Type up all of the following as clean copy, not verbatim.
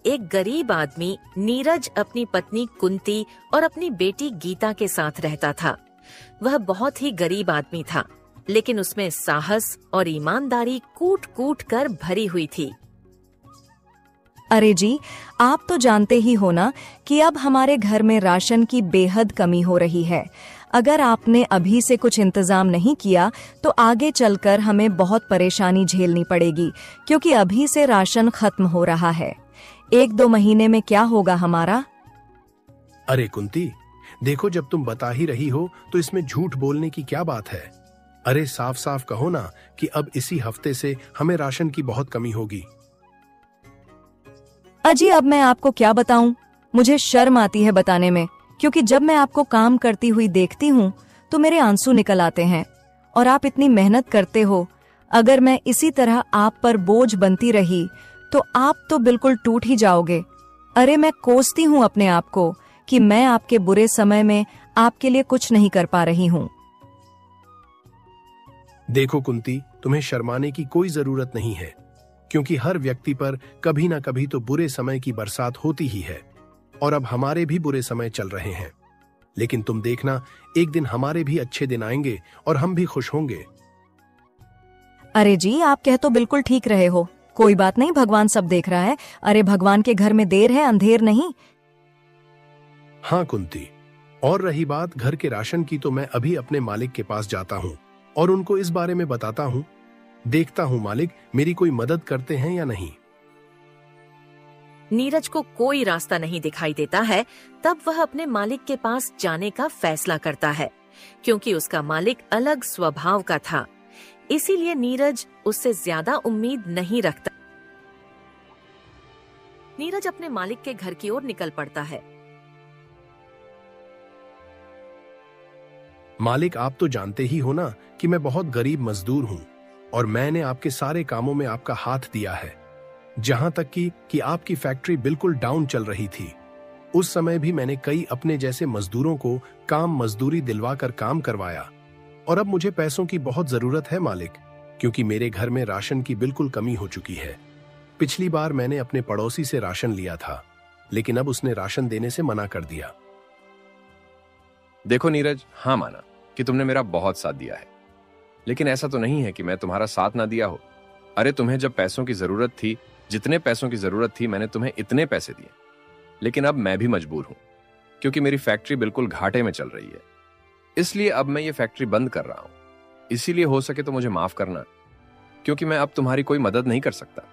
एक गरीब आदमी नीरज अपनी पत्नी कुंती और अपनी बेटी गीता के साथ रहता था। वह बहुत ही गरीब आदमी था, लेकिन उसमें साहस और ईमानदारी कूट कूट कर भरी हुई थी। अरे जी, आप तो जानते ही हो ना कि अब हमारे घर में राशन की बेहद कमी हो रही है। अगर आपने अभी से कुछ इंतजाम नहीं किया तो आगे चलकर हमें बहुत परेशानी झेलनी पड़ेगी, क्योंकि अभी से राशन खत्म हो रहा है। 1-2 महीने में क्या होगा हमारा? अरे कुंती, देखो, जब तुम बता ही रही हो तो इसमें झूठ बोलने की क्या बात है। अरे साफ साफ कहो ना कि अब इसी हफ्ते से हमें राशन की बहुत कमी होगी। अजी, अब मैं आपको क्या बताऊं? मुझे शर्म आती है बताने में, क्योंकि जब मैं आपको काम करती हुई देखती हूँ तो मेरे आंसू निकल आते हैं। और आप इतनी मेहनत करते हो, अगर मैं इसी तरह आप पर बोझ बनती रही तो आप तो बिल्कुल टूट ही जाओगे। अरे मैं कोसती हूँ अपने आप को कि मैं आपके बुरे समय में आपके लिए कुछ नहीं कर पा रही हूँ। देखो कुंती, तुम्हें शर्माने की कोई जरूरत नहीं है, क्योंकि हर व्यक्ति पर कभी ना कभी तो बुरे समय की बरसात होती ही है। और अब हमारे भी बुरे समय चल रहे हैं, लेकिन तुम देखना, एक दिन हमारे भी अच्छे दिन आएंगे और हम भी खुश होंगे। अरे जी, आप कह तो बिल्कुल ठीक रहे हो। कोई बात नहीं, भगवान सब देख रहा है। अरे भगवान के घर में देर है, अंधेर नहीं। हाँ कुंती, और रही बात घर के राशन की, तो मैं अभी अपने मालिक के पास जाता हूँ और उनको इस बारे में बताता हूँ। देखता हूँ मालिक मेरी कोई मदद करते हैं या नहीं। नीरज को कोई रास्ता नहीं दिखाई देता है। तब वह अपने मालिक के पास जाने का फैसला करता है, क्योंकि उसका मालिक अलग स्वभाव का था। इसीलिए नीरज उससे ज्यादा उम्मीद नहीं रखता। नीरज अपने मालिक के घर की ओर निकल पड़ता है। मालिक, आप तो जानते ही हो ना कि मैं बहुत गरीब मजदूर हूँ और मैंने आपके सारे कामों में आपका हाथ दिया है। जहां तक कि आपकी फैक्ट्री बिल्कुल डाउन चल रही थी, उस समय भी मैंने कई अपने जैसे मजदूरों को काम मजदूरी दिलवाकर काम करवाया। और अब मुझे पैसों की बहुत जरूरत है मालिक, क्योंकि मेरे घर में राशन की बिल्कुल कमी हो चुकी है। पिछली बार मैंने अपने पड़ोसी से राशन लिया था, लेकिन अब उसने राशन देने से मना कर दिया। देखो नीरज, हाँ माना कि तुमने मेरा बहुत साथ दिया है, लेकिन ऐसा तो नहीं है कि मैं तुम्हारा साथ ना दिया हो। अरे तुम्हें जब पैसों की जरूरत थी, जितने पैसों की जरूरत थी, मैंने तुम्हें इतने पैसे दिए। लेकिन अब मैं भी मजबूर हूं, क्योंकि मेरी फैक्ट्री बिल्कुल घाटे में चल रही है। इसलिए अब मैं ये फैक्ट्री बंद कर रहा हूं। इसीलिए हो सके तो मुझे माफ करना, क्योंकि मैं अब तुम्हारी कोई मदद नहीं कर सकता।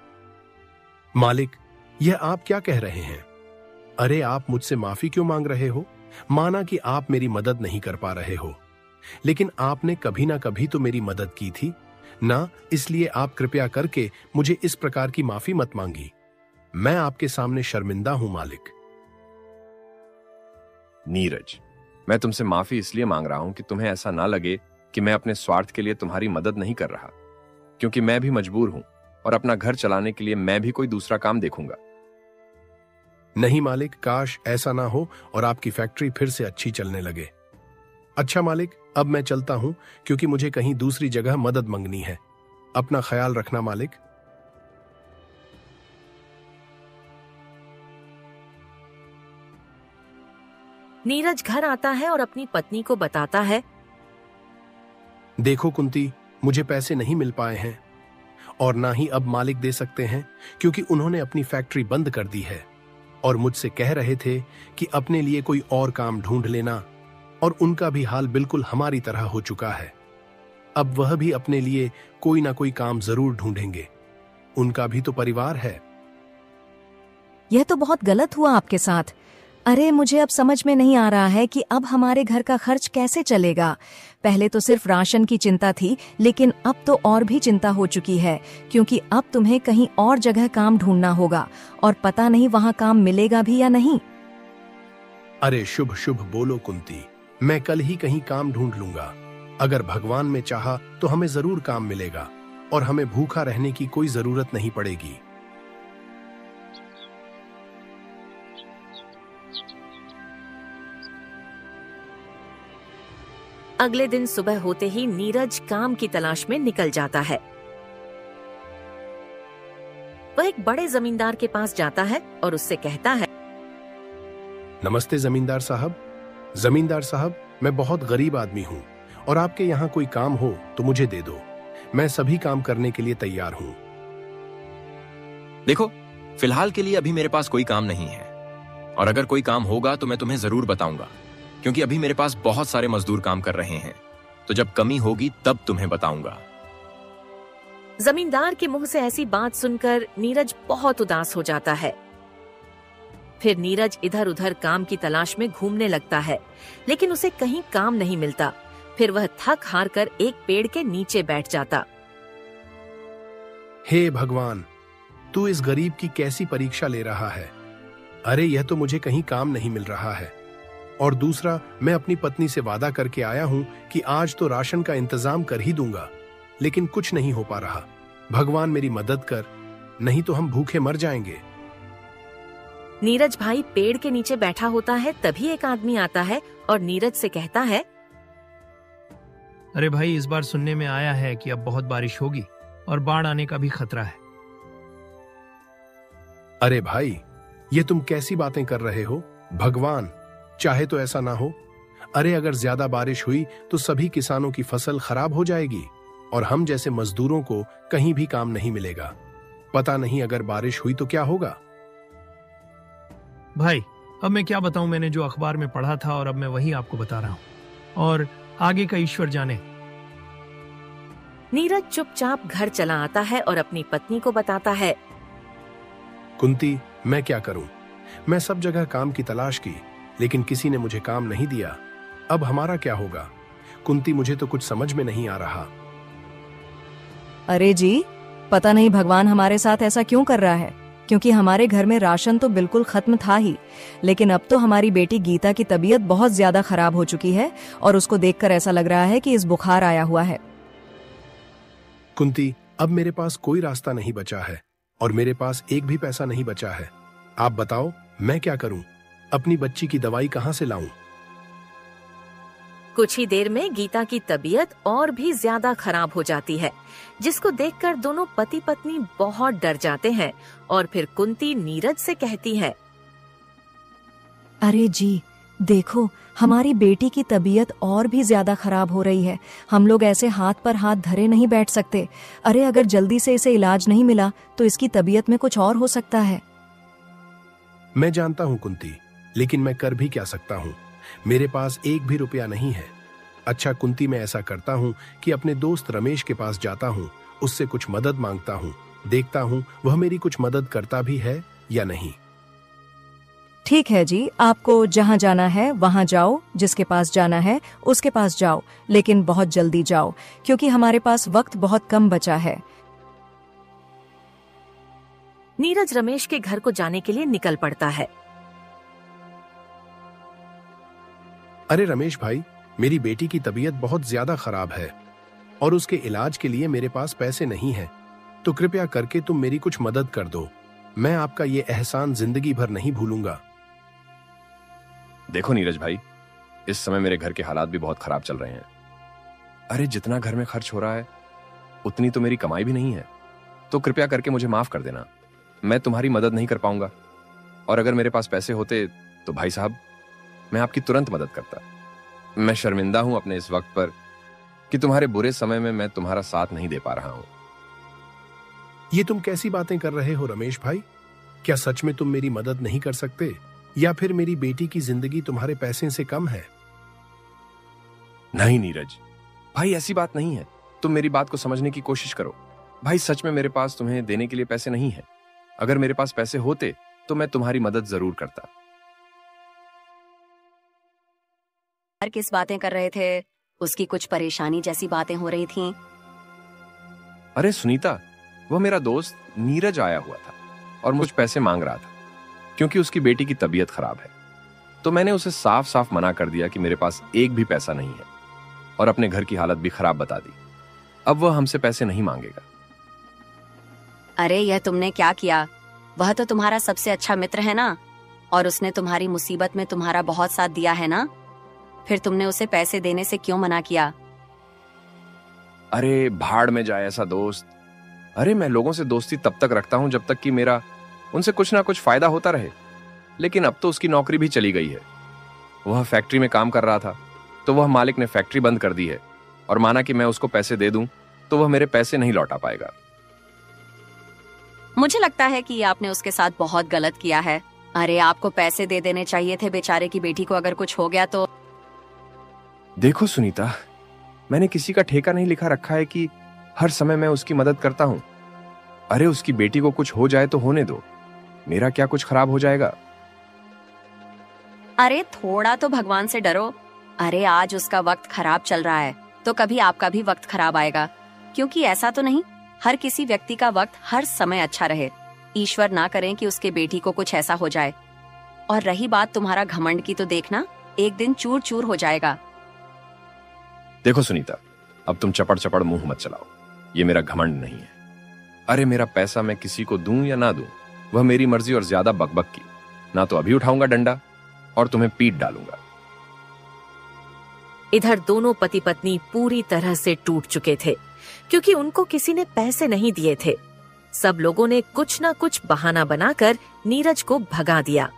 मालिक, यह आप क्या कह रहे हैं? अरे आप मुझसे माफी क्यों मांग रहे हो? माना कि आप मेरी मदद नहीं कर पा रहे हो, लेकिन आपने कभी ना कभी तो मेरी मदद की थी ना, इसलिए आप कृपया करके मुझे इस प्रकार की माफी मत मांगी। मैं आपके सामने शर्मिंदा हूं मालिक। नीरज, मैं तुमसे माफी इसलिए मांग रहा हूं कि तुम्हें ऐसा ना लगे कि मैं अपने स्वार्थ के लिए तुम्हारी मदद नहीं कर रहा, क्योंकि मैं भी मजबूर हूं और अपना घर चलाने के लिए मैं भी कोई दूसरा काम देखूंगा। नहीं मालिक, काश ऐसा ना हो और आपकी फैक्ट्री फिर से अच्छी चलने लगे। अच्छा मालिक, अब मैं चलता हूं, क्योंकि मुझे कहीं दूसरी जगह मदद मांगनी है। अपना ख्याल रखना मालिक। नीरज घर आता है और अपनी पत्नी को बताता है, देखो कुंती, मुझे पैसे नहीं मिल पाए हैं और ना ही अब मालिक दे सकते हैं, क्योंकि उन्होंने अपनी फैक्ट्री बंद कर दी है और मुझसे कह रहे थे कि अपने लिए कोई और काम ढूंढ लेना, और उनका भी हाल बिल्कुल हमारी तरह हो चुका है। अब वह भी अपने लिए कोई ना कोई काम जरूर ढूंढेंगे। उनका भी तो परिवार है। यह तो बहुत गलत हुआ आपके साथ। अरे मुझे अब समझ में नहीं आ रहा है कि अब हमारे घर का खर्च कैसे चलेगा। पहले तो सिर्फ राशन की चिंता थी, लेकिन अब तो और भी चिंता हो चुकी है, क्योंकि अब तुम्हें कहीं और जगह काम ढूंढना होगा और पता नहीं वहाँ काम मिलेगा भी या नहीं। अरे शुभ शुभ बोलो कुंती, मैं कल ही कहीं काम ढूंढ लूंगा। अगर भगवान में चाहा तो हमें जरूर काम मिलेगा और हमें भूखा रहने की कोई जरूरत नहीं पड़ेगी। अगले दिन सुबह होते ही नीरज काम की तलाश में निकल जाता है। वह एक बड़े जमींदार के पास जाता है और उससे कहता है, नमस्ते जमींदार साहब। जमींदार साहब, मैं बहुत गरीब आदमी हूँ और आपके यहाँ कोई काम हो तो मुझे दे दो। मैं सभी काम करने के लिए तैयार हूँ। देखो, फिलहाल के लिए अभी मेरे पास कोई काम नहीं है, और अगर कोई काम होगा तो मैं तुम्हें जरूर बताऊंगा, क्योंकि अभी मेरे पास बहुत सारे मजदूर काम कर रहे हैं। तो जब कमी होगी तब तुम्हें बताऊंगा। जमींदार के मुंह से ऐसी बात सुनकर नीरज बहुत उदास हो जाता है। फिर नीरज इधर उधर काम की तलाश में घूमने लगता है, लेकिन उसे कहीं काम नहीं मिलता। फिर वह थक हार कर एक पेड़ के नीचे बैठ जाता। हे भगवान, तू इस गरीब की कैसी परीक्षा ले रहा है। अरे यह तो मुझे कहीं काम नहीं मिल रहा है, और दूसरा, मैं अपनी पत्नी से वादा करके आया हूं कि आज तो राशन का इंतजाम कर ही दूंगा, लेकिन कुछ नहीं हो पा रहा। भगवान मेरी मदद कर, नहीं तो हम भूखे मर जाएंगे। नीरज भाई पेड़ के नीचे बैठा होता है, तभी एक आदमी आता है और नीरज से कहता है, अरे भाई, इस बार सुनने में आया है कि अब बहुत बारिश होगी और बाढ़ आने का भी खतरा है। अरे भाई, ये तुम कैसी बातें कर रहे हो? भगवान चाहे तो ऐसा ना हो। अरे अगर ज्यादा बारिश हुई तो सभी किसानों की फसल खराब हो जाएगी और हम जैसे मजदूरों को कहीं भी काम नहीं मिलेगा। पता नहीं अगर बारिश हुई तो क्या होगा। भाई, अब मैं क्या बताऊं, मैंने जो अखबार में पढ़ा था और अब मैं वही आपको बता रहा हूं, और आगे का ईश्वर जाने। नीरज चुपचाप घर चला आता है और अपनी पत्नी को बताता है, कुंती, मैं क्या करूं? मैं सब जगह काम की तलाश की, लेकिन किसी ने मुझे काम नहीं दिया। अब हमारा क्या होगा? कुंती, मुझे तो कुछ समझ में नहीं आ रहा। अरे जी, पता नहीं भगवान हमारे साथ ऐसा क्यों कर रहा है, क्योंकि हमारे घर में राशन तो बिल्कुल खत्म था ही, लेकिन अब तो हमारी बेटी गीता की तबीयत बहुत ज्यादा खराब हो चुकी है और उसको देखकर ऐसा लग रहा है कि इस बुखार आया हुआ है। कुंती, अब मेरे पास कोई रास्ता नहीं बचा है और मेरे पास एक भी पैसा नहीं बचा है। आप बताओ, मैं क्या करूं? अपनी बच्ची की दवाई कहां से लाऊं? कुछ ही देर में गीता की तबीयत और भी ज्यादा खराब हो जाती है, जिसको देखकर दोनों पति पत्नी बहुत डर जाते हैं। और फिर कुंती नीरज से कहती है, अरे जी, देखो, हमारी बेटी की तबीयत और भी ज्यादा खराब हो रही है। हम लोग ऐसे हाथ पर हाथ धरे नहीं बैठ सकते। अरे अगर जल्दी से इसे इलाज नहीं मिला तो इसकी तबीयत में कुछ और हो सकता है। मैं जानता हूं कुंती, लेकिन मैं कर भी क्या सकता हूं? मेरे पास एक भी रुपया नहीं है। अच्छा कुंती, मैं ऐसा करता हूं कि अपने दोस्त रमेश के पास जाता हूं, उससे कुछ मदद मांगता हूं, देखता हूं वह मेरी कुछ मदद करता भी है या नहीं। ठीक है जी, आपको जहाँ जाना है वहाँ जाओ, जिसके पास जाना है उसके पास जाओ, लेकिन बहुत जल्दी जाओ, क्योंकि हमारे पास वक्त बहुत कम बचा है। नीरज रमेश के घर को जाने के लिए निकल पड़ता है। अरे रमेश भाई, मेरी बेटी की तबीयत बहुत ज्यादा खराब है और उसके इलाज के लिए मेरे पास पैसे नहीं हैं, तो कृपया करके तुम मेरी कुछ मदद कर दो। मैं आपका ये एहसान जिंदगी भर नहीं भूलूंगा। देखो नीरज भाई, इस समय मेरे घर के हालात भी बहुत खराब चल रहे हैं। अरे जितना घर में खर्च हो रहा है उतनी तो मेरी कमाई भी नहीं है, तो कृपया करके मुझे माफ कर देना। मैं तुम्हारी मदद नहीं कर पाऊंगा, और अगर मेरे पास पैसे होते तो भाई साहब मैं आपकी तुरंत मदद करता। मैं शर्मिंदा हूं अपने इस वक्त पर कि तुम्हारे बुरे समय में मैं तुम्हारा साथ नहीं दे पा रहा हूं। ये तुम कैसी बातें कर रहे हो रमेश भाई? क्या सच में तुम मेरी मदद नहीं कर सकते, या फिर मेरी बेटी की जिंदगी तुम्हारे पैसे से कम है? नहीं नीरज भाई, ऐसी बात नहीं है। तुम मेरी बात को समझने की कोशिश करो। भाई सच में मेरे पास तुम्हें देने के लिए पैसे नहीं है। अगर मेरे पास पैसे होते तो मैं तुम्हारी मदद जरूर करता। किस बातें कर रहे थे? उसकी कुछ परेशानी जैसी बातें हो रही थीं। अरे सुनीता, वह मेरा दोस्त नीरज आया हुआ था और मुझ पैसे मांग रहा था क्योंकि उसकी बेटी की तबीयत खराब है। तो मैंने उसे साफ साफ मना कर दिया कि मेरे पास एक भी पैसा नहीं है, और अपने घर की हालत भी खराब बता दी। अब वह हमसे पैसे नहीं मांगेगा। अरे यह तुमने क्या किया? वह तो तुम्हारा सबसे अच्छा मित्र है ना, और उसने तुम्हारी मुसीबत में तुम्हारा बहुत साथ दिया है ना, फिर तुमने उसे पैसे देने से क्यों मना किया? अरे भाड़ में जाए ऐसा दोस्त। अरे मैं लोगों से दोस्ती तब तक रखता हूं जब तक कि मेरा उनसे कुछ ना कुछ फायदा होता रहे, लेकिन अब तो उसकी नौकरी भी चली गई है। वह फैक्ट्री में काम कर रहा था, तो वह मालिक ने फैक्ट्री बंद कर दी है और माना कि मैं उसको पैसे दे दूं तो वह मेरे पैसे नहीं लौटा पाएगा। मुझे लगता है कि आपने उसके साथ बहुत गलत किया है। अरे आपको पैसे दे देने चाहिए थे बेचारे की बेटी को, अगर कुछ हो गया तो। देखो सुनीता, मैंने किसी का ठेका नहीं लिखा रखा है कि हर समय मैं उसकी मदद करता हूं। अरे उसकी बेटी को कुछ हो जाए तो होने दो, मेरा क्या कुछ खराब हो जाएगा। अरे थोड़ा तो भगवान से डरो। अरे आज उसका वक्त खराब चल रहा है तो कभी आपका भी वक्त खराब आएगा, क्योंकि ऐसा तो नहीं हर किसी व्यक्ति का वक्त हर समय अच्छा रहे। ईश्वर ना करें कि उसके बेटी को कुछ ऐसा हो जाए। और रही बात तुम्हारा घमंड की, तो देखना एक दिन चूर चूर हो जाएगा। देखो सुनीता, अब तुम चपड़ चपड़ मुंह मत चलाओ, ये मेरा घमंड नहीं है। अरे मेरा पैसा मैं किसी को दूं या ना दूं, वह मेरी मर्जी, और ज्यादा बकबक की ना तो अभी उठाऊंगा डंडा और तुम्हें पीट डालूंगा। इधर दोनों पति पत्नी पूरी तरह से टूट चुके थे, क्योंकि उनको किसी ने पैसे नहीं दिए थे। सब लोगों ने कुछ ना कुछ बहाना बनाकर नीरज को भगा दिया।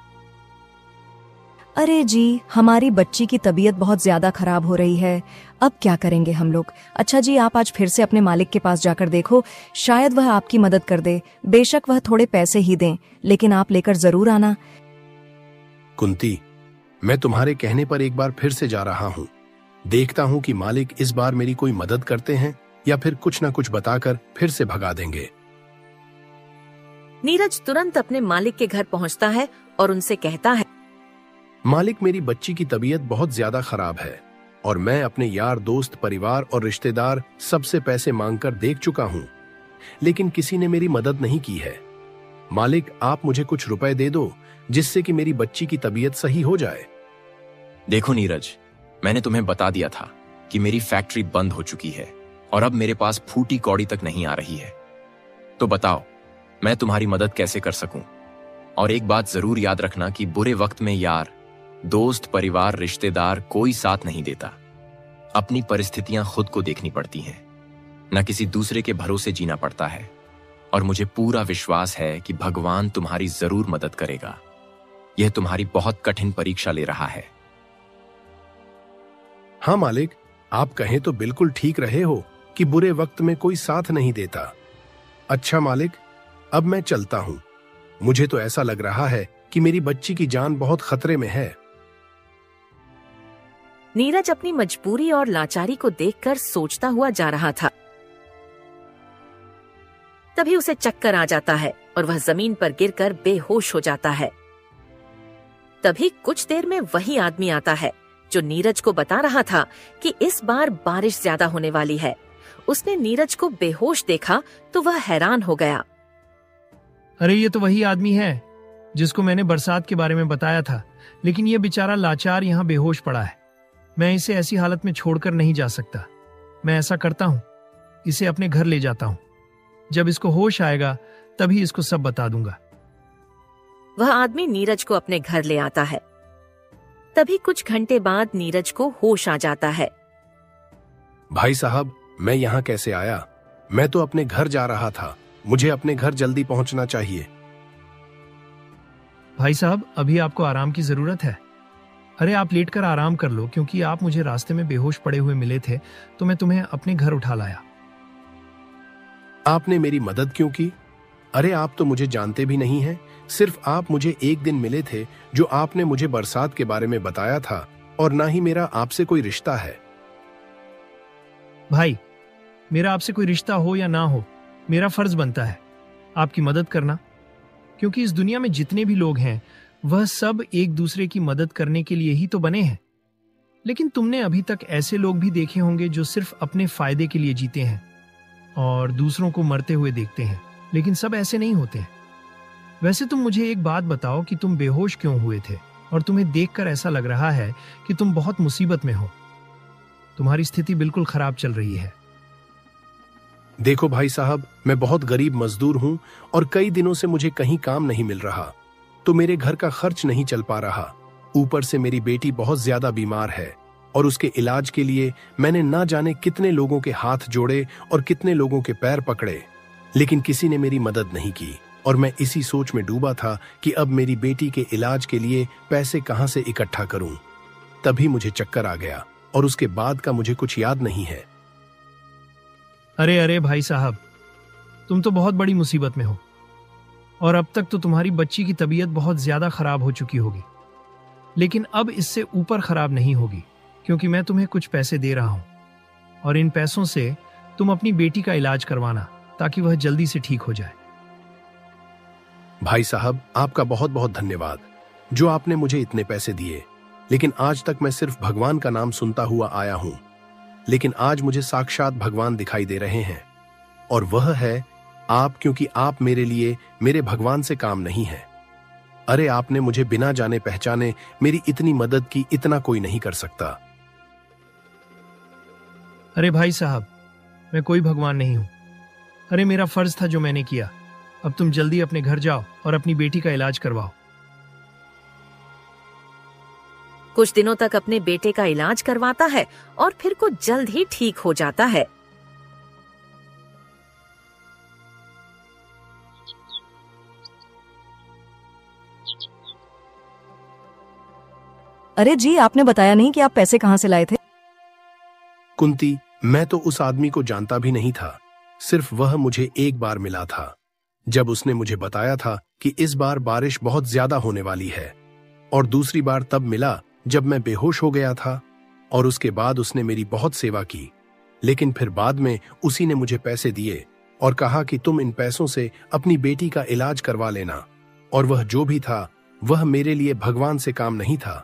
अरे जी, हमारी बच्ची की तबीयत बहुत ज्यादा खराब हो रही है, अब क्या करेंगे हम लोग। अच्छा जी, आप आज फिर से अपने मालिक के पास जाकर देखो, शायद वह आपकी मदद कर दे। बेशक वह थोड़े पैसे ही दें, लेकिन आप लेकर जरूर आना। कुंती, मैं तुम्हारे कहने पर एक बार फिर से जा रहा हूँ। देखता हूँ कि मालिक इस बार मेरी कोई मदद करते हैं या फिर कुछ न कुछ बताकर फिर से भगा देंगे। नीरज तुरंत अपने मालिक के घर पहुंचता है और उनसे कहता है, मालिक, मेरी बच्ची की तबीयत बहुत ज्यादा खराब है और मैं अपने यार दोस्त, परिवार और रिश्तेदार सबसे पैसे मांगकर देख चुका हूँ, लेकिन किसी ने मेरी मदद नहीं की है। मालिक, आप मुझे कुछ रुपए दे दो जिससे कि मेरी बच्ची की तबीयत सही हो जाए। देखो नीरज, मैंने तुम्हें बता दिया था कि मेरी फैक्ट्री बंद हो चुकी है और अब मेरे पास फूटी कौड़ी तक नहीं आ रही है। तो बताओ मैं तुम्हारी मदद कैसे कर सकूं। और एक बात जरूर याद रखना कि बुरे वक्त में यार, दोस्त, परिवार, रिश्तेदार कोई साथ नहीं देता। अपनी परिस्थितियां खुद को देखनी पड़ती हैं, न किसी दूसरे के भरोसे जीना पड़ता है। और मुझे पूरा विश्वास है कि भगवान तुम्हारी जरूर मदद करेगा। यह तुम्हारी बहुत कठिन परीक्षा ले रहा है। हाँ मालिक, आप कहें तो बिल्कुल ठीक रहे हो कि बुरे वक्त में कोई साथ नहीं देता। अच्छा मालिक, अब मैं चलता हूँ। मुझे तो ऐसा लग रहा है कि मेरी बच्ची की जान बहुत खतरे में है। नीरज अपनी मजबूरी और लाचारी को देखकर सोचता हुआ जा रहा था। तभी उसे चक्कर आ जाता है और वह जमीन पर गिरकर बेहोश हो जाता है। तभी कुछ देर में वही आदमी आता है जो नीरज को बता रहा था कि इस बार बारिश ज्यादा होने वाली है। उसने नीरज को बेहोश देखा तो वह हैरान हो गया। अरे ये तो वही आदमी है जिसको मैंने बरसात के बारे में बताया था, लेकिन ये बेचारा लाचार यहाँ बेहोश पड़ा है। मैं इसे ऐसी हालत में छोड़कर नहीं जा सकता। मैं ऐसा करता हूँ, इसे अपने घर ले जाता हूँ। जब इसको होश आएगा तभी इसको सब बता दूंगा। वह आदमी नीरज को अपने घर ले आता है। तभी कुछ घंटे बाद नीरज को होश आ जाता है। भाई साहब, मैं यहाँ कैसे आया? मैं तो अपने घर जा रहा था। मुझे अपने घर जल्दी पहुंचना चाहिए। भाई साहब, अभी आपको आराम की जरूरत है। अरे आप लेटकर आराम कर लो, क्योंकि आप मुझे रास्ते में बेहोश पड़े हुए मिले थे तो मैं तुम्हें अपने घर उठा लाया। आपने मेरी मदद क्यों की? अरे आप तो मुझे जानते भी नहीं हैं। सिर्फ आप मुझे एक दिन मिले थे जो आपने मुझे बरसात के बारे में बताया था, और ना ही मेरा आपसे कोई रिश्ता है। भाई, मेरा आपसे कोई रिश्ता हो या ना हो, मेरा फर्ज बनता है आपकी मदद करना, क्योंकि इस दुनिया में जितने भी लोग हैं वह सब एक दूसरे की मदद करने के लिए ही तो बने हैं। लेकिन तुमने अभी तक ऐसे लोग भी देखे होंगे जो सिर्फ अपने फायदे के लिए जीते हैं और दूसरों को मरते हुए देखते हैं, लेकिन सब ऐसे नहीं होते हैं। वैसे तुम मुझे एक बात बताओ कि तुम बेहोश क्यों हुए थे, और तुम्हें देखकर ऐसा लग रहा है कि तुम बहुत मुसीबत में हो। तुम्हारी स्थिति बिल्कुल खराब चल रही है। देखो भाई साहब, मैं बहुत गरीब मजदूर हूँ और कई दिनों से मुझे कहीं काम नहीं मिल रहा, तो मेरे घर का खर्च नहीं चल पा रहा। ऊपर से मेरी बेटी बहुत ज्यादा बीमार है और उसके इलाज के लिए मैंने ना जाने कितने लोगों के हाथ जोड़े और कितने लोगों के पैर पकड़े, लेकिन किसी ने मेरी मदद नहीं की और मैं इसी सोच में डूबा था कि अब मेरी बेटी के इलाज के लिए पैसे कहां से इकट्ठा करूं। तभी मुझे चक्कर आ गया और उसके बाद का मुझे कुछ याद नहीं है। अरे अरे भाई साहब, तुम तो बहुत बड़ी मुसीबत में हो और अब तक तो तुम्हारी बच्ची की तबीयत बहुत ज्यादा खराब हो चुकी होगी, लेकिन अब इससे ऊपर खराब नहीं होगी क्योंकि मैं तुम्हें कुछ पैसे दे रहा हूं और इन पैसों से तुम अपनी बेटी का इलाज करवाना ताकि वह जल्दी से ठीक हो जाए। भाई साहब, आपका बहुत बहुत धन्यवाद जो आपने मुझे इतने पैसे दिए। लेकिन आज तक मैं सिर्फ भगवान का नाम सुनता हुआ आया हूं, लेकिन आज मुझे साक्षात भगवान दिखाई दे रहे हैं और वह है आप, क्योंकि आप मेरे लिए मेरे भगवान से काम नहीं है। अरे आपने मुझे बिना जाने पहचाने मेरी इतनी मदद की, इतना कोई नहीं कर सकता। अरे भाई साहब, मैं कोई भगवान नहीं हूं। अरे मेरा फर्ज था जो मैंने किया। अब तुम जल्दी अपने घर जाओ और अपनी बेटी का इलाज करवाओ। कुछ दिनों तक अपने बेटे का इलाज करवाता है और फिर को जल्द ही ठीक हो जाता है। अरे जी, आपने बताया नहीं कि आप पैसे कहाँ से लाए थे। कुंती, मैं तो उस आदमी को जानता भी नहीं था। सिर्फ वह मुझे एक बार मिला था जब उसने मुझे बताया था कि इस बार बारिश बहुत ज्यादा होने वाली है, और दूसरी बार तब मिला जब मैं बेहोश हो गया था, और उसके बाद उसने मेरी बहुत सेवा की। लेकिन फिर बाद में उसी ने मुझे पैसे दिए और कहा कि तुम इन पैसों से अपनी बेटी का इलाज करवा लेना, और वह जो भी था वह मेरे लिए भगवान से काम नहीं था।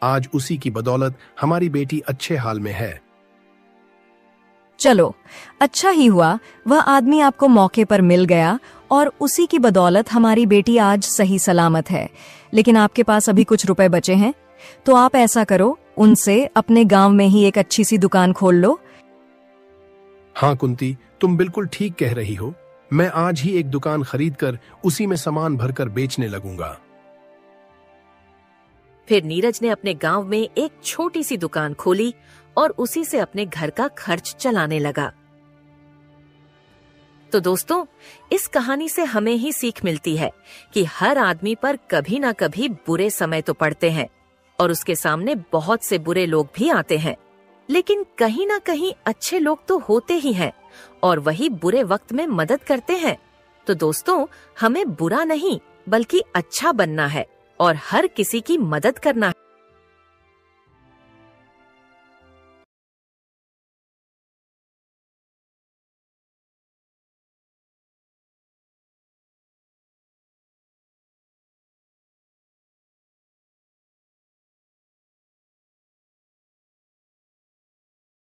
आज उसी की बदौलत हमारी बेटी अच्छे हाल में है। चलो, अच्छा ही हुआ वह आदमी आपको मौके पर मिल गया और उसी की बदौलत हमारी बेटी आज सही सलामत है। लेकिन आपके पास अभी कुछ रुपए बचे हैं, तो आप ऐसा करो, उनसे अपने गांव में ही एक अच्छी सी दुकान खोल लो। हाँ कुंती, तुम बिल्कुल ठीक कह रही हो। मैं आज ही एक दुकान खरीदकर उसी में सामान भरकर बेचने लगूंगा। फिर नीरज ने अपने गांव में एक छोटी सी दुकान खोली और उसी से अपने घर का खर्च चलाने लगा। तो दोस्तों, इस कहानी से हमें ही सीख मिलती है कि हर आदमी पर कभी ना कभी बुरे समय तो पड़ते हैं और उसके सामने बहुत से बुरे लोग भी आते हैं, लेकिन कहीं ना कहीं अच्छे लोग तो होते ही हैं और वही बुरे वक्त में मदद करते हैं। तो दोस्तों, हमें बुरा नहीं बल्कि अच्छा बनना है और हर किसी की मदद करना है।